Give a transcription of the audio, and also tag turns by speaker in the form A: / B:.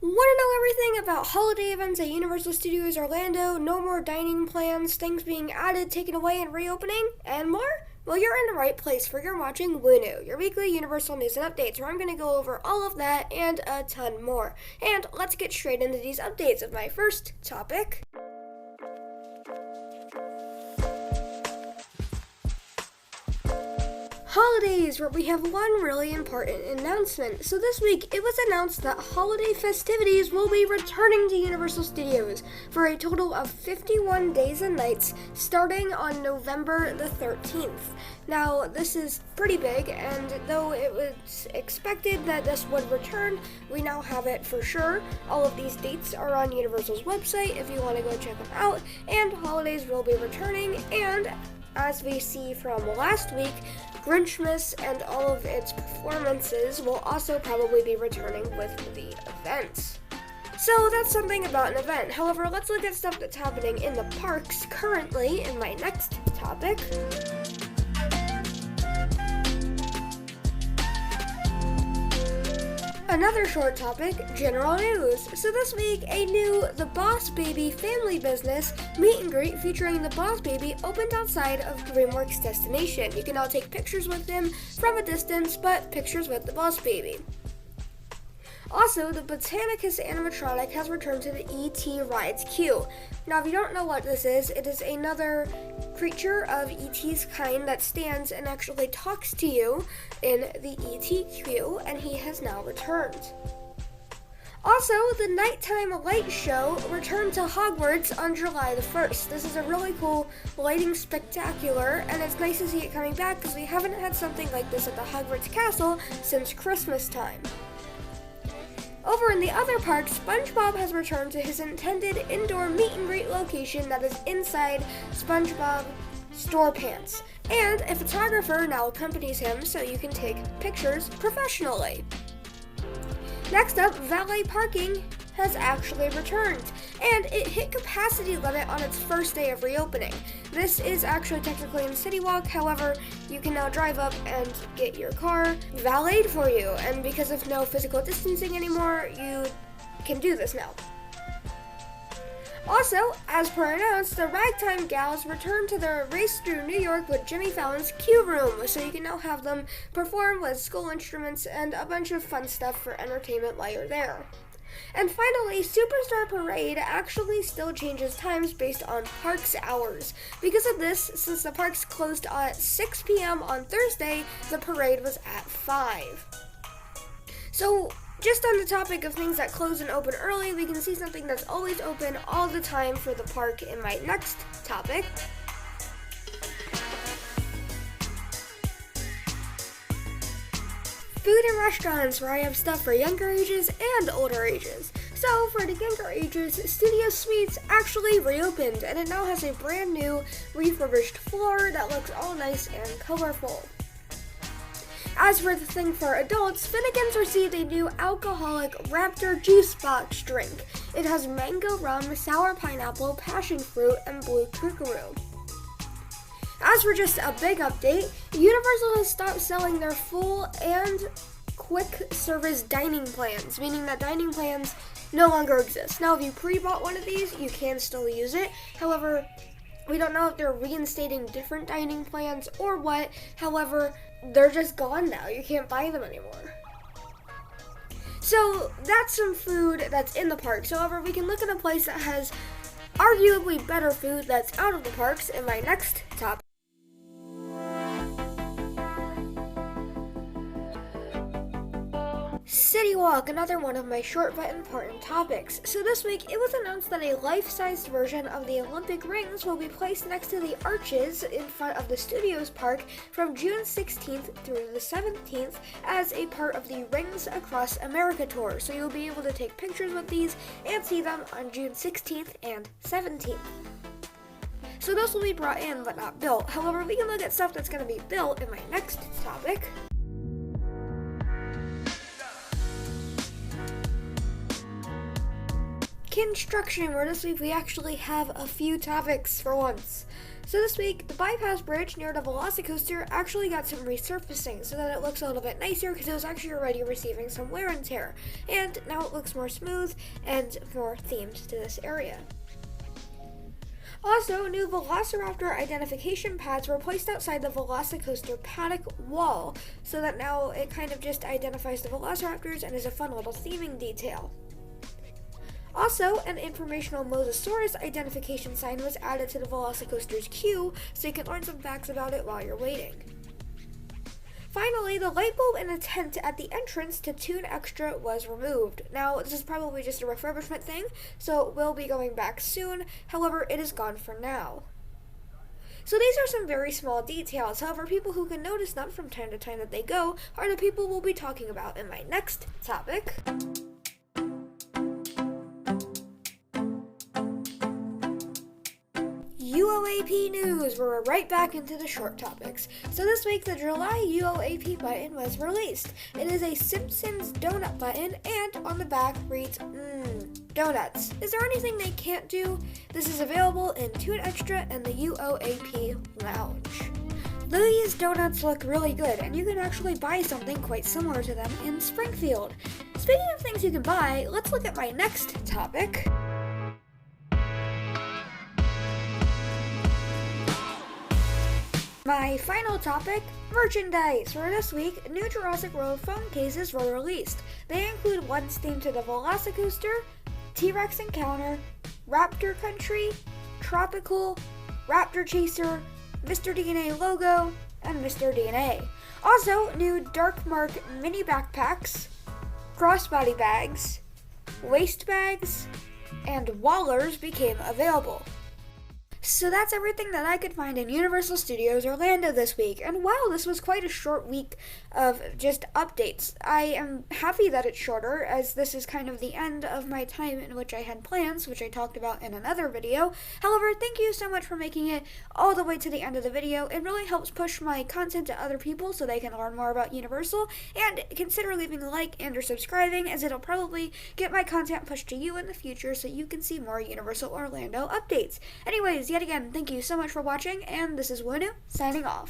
A: Want to know everything about holiday events at Universal Studios Orlando, no more dining plans, things being added, taken away, and reopening, and more? Well, you're in the right place, for you're watching WUNU, your weekly Universal news and updates, where I'm going to go over all of that and a ton more. And let's get straight into these updates of my first topic. Holidays, where we have one really important announcement. So this week, it was announced that holiday festivities will be returning to Universal Studios for a total of 51 days and nights starting on November the 13th. Now, this is pretty big, and though it was expected that this would return, we now have it for sure. All of these dates are on Universal's website if you want to go check them out, and holidays will be returning, and as we see from last week, Grinchmas and all of its performances will also probably be returning with the events. So that's something about an event. However, let's look at stuff that's happening in the parks currently in my next topic. Another short topic, general news. So this week, a new The Boss Baby family business meet and greet featuring the Boss Baby opened outside of DreamWorks Destination. You can now take pictures with him from a distance, but pictures with the Boss Baby. Also, the Botanicus animatronic has returned to the E.T. Rides queue. Now, if you don't know what this is, it is another creature of E.T.'s kind that stands and actually talks to you in the E.T. queue, and he has now returned. Also, the nighttime light show returned to Hogwarts on July the 1st. This is a really cool lighting spectacular, and it's nice to see it coming back because we haven't had something like this at the Hogwarts Castle since Christmas time. Over in the other park, SpongeBob has returned to his intended indoor meet and greet location that is inside SpongeBob StorePants. And a photographer now accompanies him so you can take pictures professionally. Next up, valet parking has actually returned, and it hit capacity limit on its first day of reopening. This is actually technically in City Walk, however, you can now drive up and get your car valeted for you, and because of no physical distancing anymore, you can do this now. Also, as per announced, the Ragtime Gals returned to their Race Through New York with Jimmy Fallon's Q Room, so you can now have them perform with school instruments and a bunch of fun stuff for entertainment while you're there. And finally, Superstar Parade actually still changes times based on parks hours. Because of this, since the parks closed at 6 p.m. on Thursday, the parade was at 5. So, just on the topic of things that close and open early, we can see something that's always open all the time for the park in my next topic. Food and restaurants, where I have stuff for younger ages and older ages. So for the younger ages, Studio Suites actually reopened, and it now has a brand new refurbished floor that looks all nice and colorful. As for the thing for adults, Finnegan's received a new alcoholic Raptor juice box drink. It has mango rum, sour pineapple, passion fruit, and blue kookaroo. As for just a big update, Universal has stopped selling their full and quick service dining plans, meaning that dining plans no longer exist. Now, if you pre-bought one of these, you can still use it. However, we don't know if they're reinstating different dining plans or what. However, they're just gone now. You can't buy them anymore. So that's some food that's in the parks. However, we can look at a place that has arguably better food that's out of the parks in my next topic. City Walk, another one of my short but important topics. So this week, it was announced that a life-sized version of the Olympic rings will be placed next to the arches in front of the Studios Park from June 16th through the 17th as a part of the Rings Across America tour. So you'll be able to take pictures with these and see them on June 16th and 17th. So those will be brought in but not built. However, we can look at stuff that's going to be built in my next topic. construction, where this week we actually have a few topics for once. So this week, the bypass bridge near the Velocicoaster actually got some resurfacing so that it looks a little bit nicer because it was actually already receiving some wear and tear. And now it looks more smooth and more themed to this area. Also, new Velociraptor identification pads were placed outside the Velocicoaster paddock wall so that now it kind of just identifies the Velociraptors and is a fun little theming detail. Also, an informational Mosasaurus identification sign was added to the Velocicoaster's queue, so you can learn some facts about it while you're waiting. Finally, the light bulb in the tent at the entrance to Toon Extra was removed. Now, this is probably just a refurbishment thing, so it will be going back soon. However, it is gone for now. So these are some very small details. However, people who can notice them from time to time that they go are the people we'll be talking about in my next topic. UOAP news, we're right back into the short topics. So this week, the July UOAP button was released. It is a Simpsons donut button, and on the back reads, donuts. Is there anything they can't do? This is available in Toon Extra and the UOAP Lounge. These donuts look really good, and you can actually buy something quite similar to them in Springfield. Speaking of things you can buy, let's look at my next topic. My final topic, merchandise. For this week, new Jurassic World phone cases were released. They include ones themed to the Velocicoaster, T-Rex Encounter, Raptor Country, Tropical, Raptor Chaser, Mr. DNA logo, and Mr. DNA. Also, new Dark Mark mini backpacks, crossbody bags, waist bags, and wallers became available. So that's everything that I could find in Universal Studios Orlando this week, and wow, this was quite a short week of just updates. I am happy that it's shorter, as this is kind of the end of my time in which I had plans, which I talked about in another video. However, thank you so much for making it all the way to the end of the video. It really helps push my content to other people so they can learn more about Universal, and consider leaving a like and or subscribing, as it'll probably get my content pushed to you in the future so you can see more Universal Orlando updates. Anyways, yet again, thank you so much for watching, and this is Wunu, signing off.